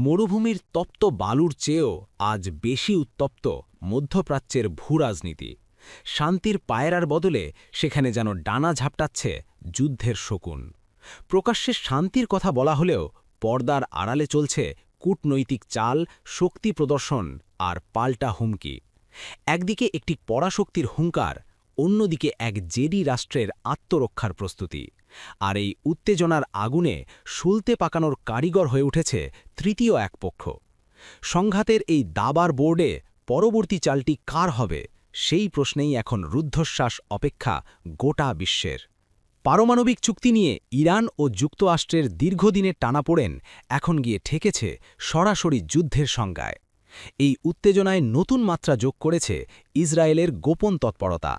মরুভূমির তপ্ত বালুর চেয়েও আজ বেশি উত্তপ্ত মধ্যপ্রাচ্যের ভূরাজনীতি। শান্তির পায়রার বদলে সেখানে যেন ডানা ঝাপটাচ্ছে যুদ্ধের শকুন। প্রকাশ্যে শান্তির কথা বলা হলেও পর্দার আড়ালে চলছে কূটনৈতিক চাল, শক্তি প্রদর্শন আর পাল্টা হুমকি। একদিকে একটি পরাশক্তির হুঙ্কার, অন্যদিকে এক জেডি রাষ্ট্রের আত্মরক্ষার প্রস্তুতি। আর এই উত্তেজনার আগুনে শুলতে পাকানোর কারিগর হয়ে উঠেছে তৃতীয় এক পক্ষ। সংঘাতের এই দাবার বোর্ডে পরবর্তী চালটি কার হবে, সেই প্রশ্নেই এখন রুদ্ধশ্বাস অপেক্ষা গোটা বিশ্বের। পারমাণবিক চুক্তি নিয়ে ইরান ও যুক্তরাষ্ট্রের দীর্ঘদিনের টানাপোড়েন এখন গিয়ে ঠেকেছে সরাসরি যুদ্ধের সংজ্ঞায়। এই উত্তেজনায় নতুন মাত্রা যোগ করেছে ইসরায়েলের গোপন তৎপরতা।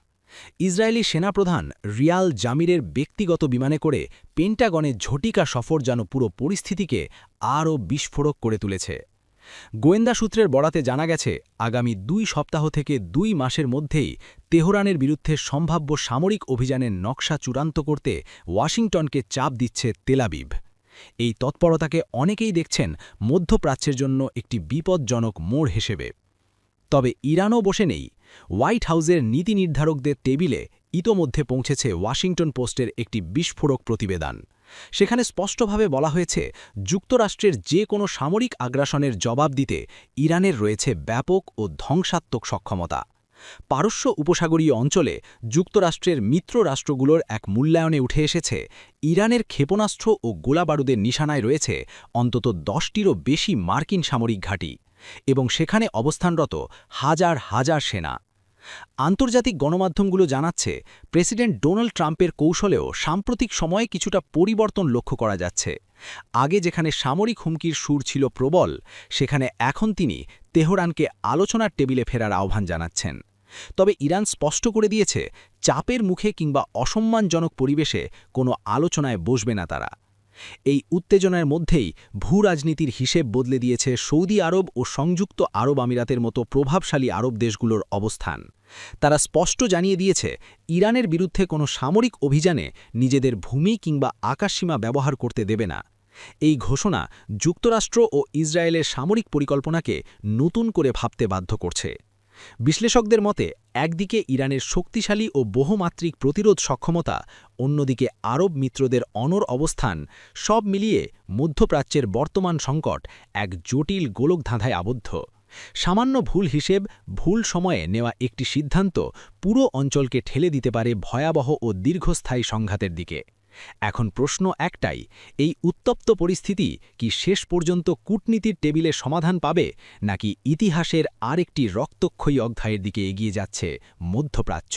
ইসরায়েলি সেনাপ্রধান রিয়াল জামিরের ব্যক্তিগত বিমানে করে পেন্টাগনে ঝটিকা সফর যেন পুরো পরিস্থিতিকে আরও বিস্ফোরক করে তুলেছে। গোয়েন্দা সূত্রের বরাতে জানা গেছে, আগামী 2 সপ্তাহ থেকে 2 মাসের মধ্যেই তেহরানের বিরুদ্ধে সম্ভাব্য সামরিক অভিযানের নকশা চূড়ান্ত করতে ওয়াশিংটনকে চাপ দিচ্ছে তেল আবিব। এই তৎপরতাকে অনেকেই দেখছেন মধ্যপ্রাচ্যের জন্য একটি বিপজ্জনক মোড় হিসেবে। তবে ইরানও বসে নেই। হোয়াইট হাউসের নীতি নির্ধারকদের টেবিলে ইতোমধ্যে পৌঁছেছে ওয়াশিংটন পোস্টের একটি বিস্ফোরক প্রতিবেদন। সেখানে স্পষ্টভাবে বলা হয়েছে, যুক্তরাষ্ট্রের যে কোনো সামরিক আগ্রাসনের জবাব দিতে ইরানের রয়েছে ব্যাপক ও ধ্বংসাত্মক সক্ষমতা। পারস্য উপসাগরীয় অঞ্চলে যুক্তরাষ্ট্রের মিত্র রাষ্ট্রগুলোর এক মূল্যায়নে উঠে এসেছে, ইরানের ক্ষেপণাস্ত্র ও গোলাবারুদের নিশানায় রয়েছে অন্তত 10টিরও বেশি মার্কিন সামরিক ঘাঁটি এবং সেখানে অবস্থানরত হাজার হাজার সেনা। আন্তর্জাতিক গণমাধ্যমগুলো জানাচ্ছে, প্রেসিডেন্ট ডোনাল্ড ট্রাম্পের কৌশলেও সাম্প্রতিক সময়ে কিছুটা পরিবর্তন লক্ষ্য করা যাচ্ছে। আগে যেখানে সামরিক হুমকির সুর ছিল প্রবল, সেখানে এখন তিনি তেহরানকে আলোচনার টেবিলে ফেরার আহ্বান জানাচ্ছেন। তবে ইরান স্পষ্ট করে দিয়েছে, চাপের মুখে কিংবা অসম্মানজনক পরিবেশে কোনো আলোচনায় বসবে না তারা। এই উত্তেজনার মধ্যেই ভূরাজনীতির হিসেব বদলে দিয়েছে সৌদি আরব ও সংযুক্ত আরব আমিরাতের মতো প্রভাবশালী আরব দেশগুলোর অবস্থান। তারা স্পষ্ট জানিয়ে দিয়েছে, ইরানের বিরুদ্ধে কোনো সামরিক অভিযানে নিজেদের ভূমি কিংবা আকাশসীমা ব্যবহার করতে দেবে না। এই ঘোষণা যুক্তরাষ্ট্র ও ইসরায়েলের সামরিক পরিকল্পনাকে নতুন করে ভাবতে বাধ্য করছে। বিশ্লেষকদের মতে, একদিকে ইরানের শক্তিশালী ও বহুমাত্রিক প্রতিরোধ সক্ষমতা, অন্যদিকে আরব মিত্রদের অনড় অবস্থান, সব মিলিয়ে মধ্যপ্রাচ্যের বর্তমান সংকট এক জটিল গোলকধাঁধায় আবদ্ধ। সামান্য ভুল হিসেব, ভুল সময়ে নেওয়া একটি সিদ্ধান্ত পুরো অঞ্চলকে ঠেলে দিতে পারে ভয়াবহ ও দীর্ঘস্থায়ী সংঘাতের দিকে। এখন প্রশ্ন একটাই, এই উত্তপ্ত পরিস্থিতি কি শেষ পর্যন্ত কূটনীতির টেবিলে সমাধান পাবে, নাকি ইতিহাসের আরেকটি রক্তক্ষয়ী অধ্যায়ের দিকে এগিয়ে যাচ্ছে মধ্যপ্রাচ্য?